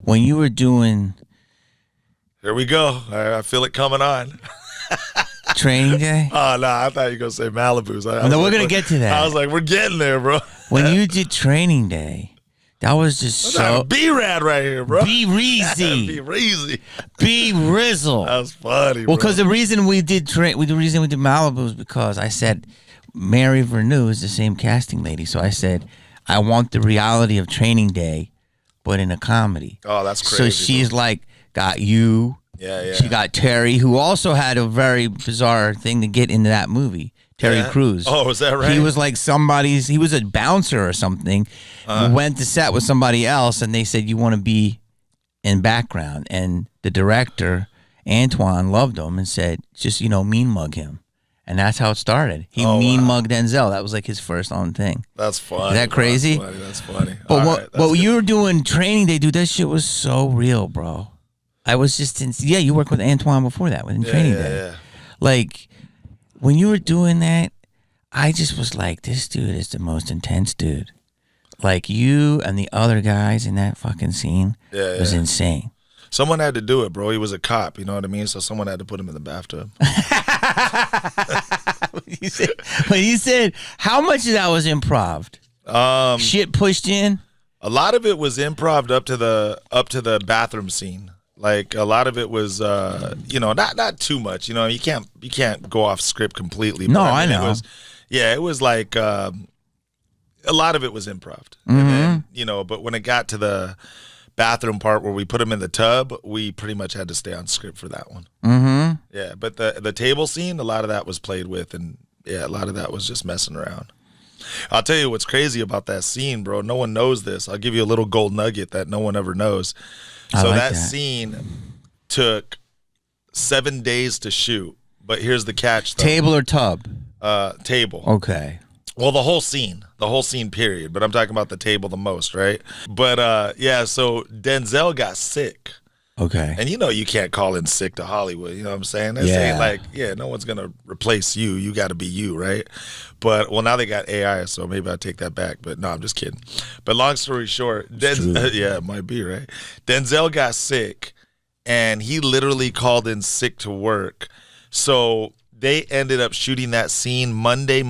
when you were doing Here we go. I feel it coming on. Training Day. Oh, no, I thought you were going to say Malibu's. No, we're gonna get to that. I was like, we're getting there, bro. When you did Training Day, that was just so B-Rad right here, bro. B-Reezy. B-Reezy. B-Rizzle. That was funny, Well, bro. because the reason we did Malibu was because I said Mary Verneau is the same casting lady. So I said, I want the reality of Training Day, but in a comedy. Oh, that's crazy. So she's like, got you. Yeah. She got Terry, who also had a very bizarre thing to get into that movie. Terry Crews. Oh, is that right? He was like he was a bouncer or something. Went to set with somebody else, and they said, you want to be in background. And the director, Antoine, loved him and said, just, mean mug him. And that's how it started. He mugged Denzel. That was like his first own thing. That's funny. Is that crazy? That's funny. But what you were doing Training Day, dude, that shit was so real, bro. I was just you worked with Antoine before that, in Training Day. Yeah. Like, when you were doing that, I just was like, this dude is the most intense dude. Like, you and the other guys in that fucking scene was insane. Someone had to do it, bro. He was a cop, you know what I mean? So someone had to put him in the bathtub. When you said, how much of that was improv? Shit pushed in? A lot of it was improv up to the bathroom scene. Like, a lot of it was, not too much. You can't go off script completely. But No, I know. It was like a lot of it was improv. And then, but when it got to the bathroom part where we put him in the tub, we pretty much had to stay on script for that one. Mm-hmm. Yeah, but the table scene, a lot of that was played with, and a lot of that was just messing around. I'll tell you what's crazy about that scene, bro. No one knows this. I'll give you a little gold nugget that no one ever knows. So that scene took 7 days to shoot, but here's the catch, though. Table or tub? Table. Okay. Well, the whole scene period, but I'm talking about the table the most, right? But so Denzel got sick. Okay. And you can't call in sick to Hollywood, you know what I'm saying? They're saying like, no one's going to replace you. You got to be you, right? But, now they got AI, so maybe I'll take that back. But no, I'm just kidding. But long story short, it might be, right? Denzel got sick, and he literally called in sick to work. So they ended up shooting that scene Monday,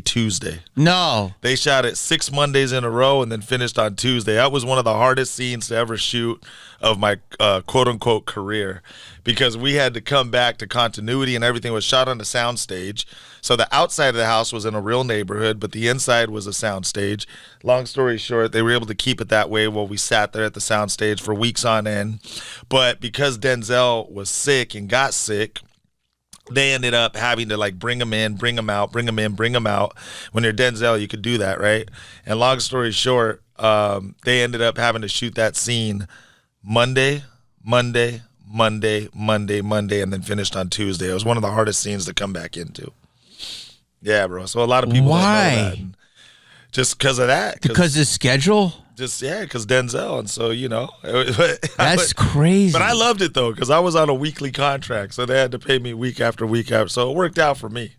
Tuesday. No. They shot it 6 Mondays in a row and then finished on Tuesday. That was one of the hardest scenes to ever shoot of my quote-unquote career, because we had to come back to continuity, and everything was shot on a soundstage. So the outside of the house was in a real neighborhood, but the inside was a soundstage. Long story short, they were able to keep it that way while we sat there at the soundstage for weeks on end. But because Denzel was sick and got sick, they ended up having to bring him in, bring him out, bring him in, bring him out. When you're Denzel, you could do that, right? And long story short, they ended up having to shoot that scene Monday, and then finished on Tuesday. It was one of the hardest scenes to come back into. Yeah, bro. So a lot of people don't know that. And just because of that. Because the schedule? Because Denzel. And so, That's crazy. But I loved it, though, because I was on a weekly contract, so they had to pay me week after week after. So it worked out for me.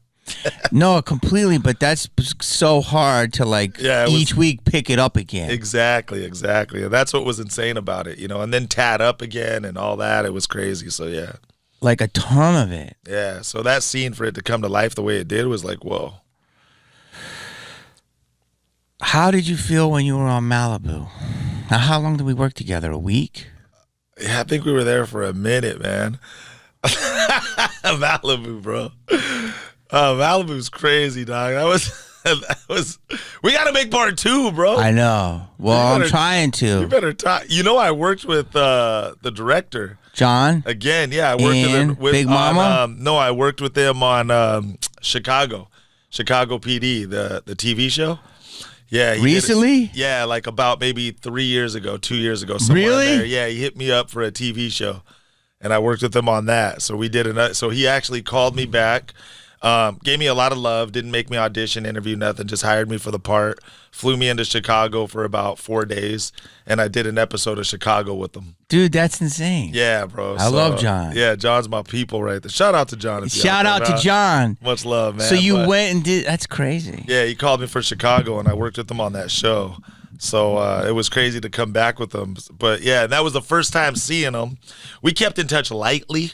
No, completely, but that's so hard to each week pick it up again. Exactly. And that's what was insane about it, and then tat up again and all that. It was crazy. So, yeah. Like a ton of it. Yeah. So that scene, for it to come to life the way it did, was like, whoa. How did you feel when you were on Malibu? Now, how long did we work together? A week? Yeah, I think we were there for a minute, man. Malibu, bro. Malibu's crazy, dog. That was. We got to make part 2, bro. I know. Well, I'm trying to. You better talk. I worked with the director, John. Again, yeah, I worked with Big Mama. No, I worked with them on Chicago PD, the TV show. Yeah. Recently? Yeah, like about maybe 3 years ago, 2 years ago. Somewhere Really? in there. Yeah, he hit me up for a TV show, and I worked with him on that. So we did so he actually called me back. Gave me a lot of love, didn't make me audition, interview, nothing, just hired me for the part, flew me into Chicago for about 4 days, and I did an episode of Chicago with them. Dude, that's insane. Yeah, bro. I love John. Yeah, John's my people right there. Shout out to John. Shout out to John. Much love, man. So you went and did, that's crazy. Yeah, he called me for Chicago, and I worked with him on that show. So it was crazy to come back with them. But yeah, that was the first time seeing them. We kept in touch lightly,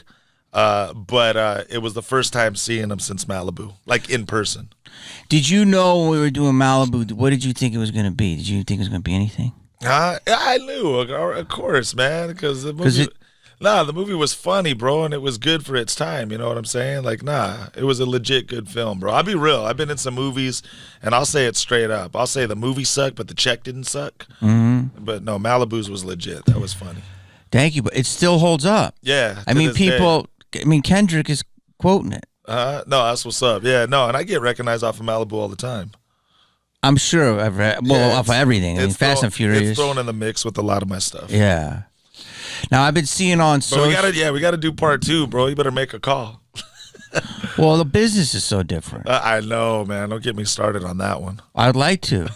but it was the first time seeing them since Malibu, like in person. Did you know when we were doing Malibu, what did you think it was going to be? Did you think it was going to be anything? I knew, of course, man, because the movie. The movie was funny, bro, and it was good for its time. You know what I'm saying? Like, it was a legit good film, bro. I'll be real. I've been in some movies, and I'll say it straight up. I'll say the movie sucked, but the check didn't suck. Mm-hmm. But no, Malibu's was legit. That was funny. Thank you, but it still holds up. Yeah. I mean, Kendrick is quoting it. No, that's what's up. Yeah, no, and I get recognized off of Malibu all the time. I'm sure I've read, off of everything. I mean, Fast and Furious. It's thrown in the mix with a lot of my stuff. Yeah. Now I've been seeing on social. We gotta do part 2, bro. You better make a call. Well, the business is so different. I know, man. Don't get me started on that one. I'd like to.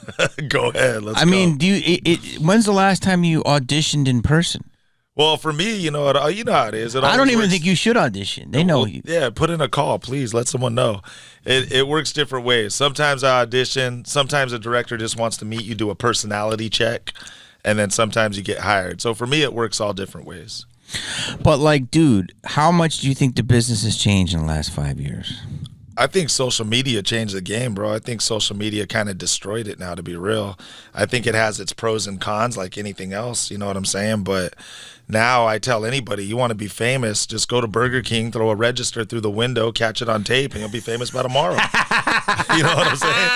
Go ahead. Let's go. I mean, when's the last time you auditioned in person? Well, for me, you know how it is. I don't even think you should audition. They know you. Yeah, put in a call, please. Let someone know. It works different ways. Sometimes I audition. Sometimes a director just wants to meet you, do a personality check. And then sometimes you get hired. So for me, it works all different ways. But like, dude, how much do you think the business has changed in the last 5 years? I think social media changed the game, bro. I think social media kind of destroyed it now, to be real. I think it has its pros and cons like anything else, you know what I'm saying? But now I tell anybody, you want to be famous, just go to Burger King, throw a register through the window, catch it on tape, and you'll be famous by tomorrow. You know what I'm saying?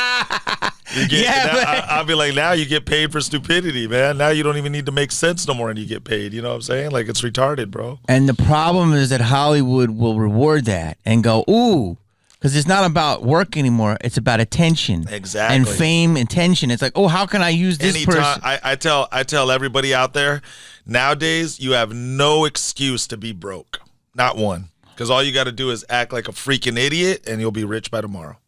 I'll be like, now you get paid for stupidity, man. Now you don't even need to make sense no more and you get paid. You know what I'm saying? Like, it's retarded, bro. And the problem is that Hollywood will reward that and go, ooh, because it's not about work anymore. It's about attention. Exactly. And fame, attention. It's like, oh, how can I use this person? I tell everybody out there, nowadays, you have no excuse to be broke. Not one. Because all you got to do is act like a freaking idiot and you'll be rich by tomorrow.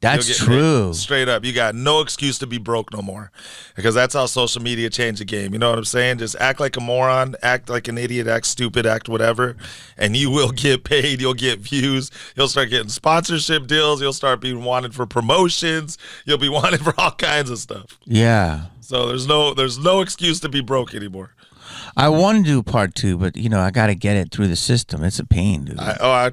That's true. Straight up. You got no excuse to be broke no more. Because that's how social media changed the game. You know what I'm saying? Just act like a moron, act like an idiot, act stupid, act whatever, and you will get paid. You'll get views. You'll start getting sponsorship deals. You'll start being wanted for promotions. You'll be wanted for all kinds of stuff. Yeah. So there's no excuse to be broke anymore. I want to do part 2, but I got to get it through the system. It's a pain, dude.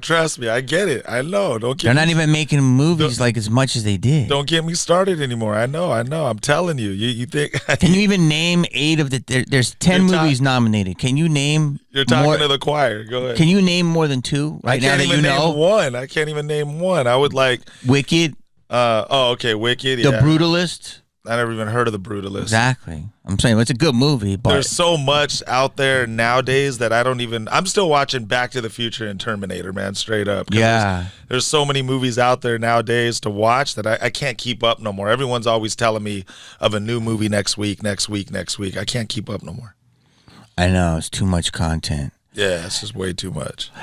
Trust me, I get it. I know. They're not even making movies like as much as they did. Don't get me started anymore. I know. I'm telling you. You think? Can you even name 8 of the? There's 10 movies nominated. Can you name? You're talking to the choir. Go ahead. Can you name more than 2 right now that you know? One. I can't even name one. I would like Wicked. Okay, Wicked. Yeah. The Brutalist. I never even heard of The Brutalist. Exactly. I'm saying it's a good movie, but there's so much out there nowadays that I'm still watching Back to the Future and Terminator, man, straight up. Yeah. There's so many movies out there nowadays to watch that I can't keep up no more. Everyone's always telling me of a new movie next week. I can't keep up no more. I know. It's too much content. Yeah, it's just way too much.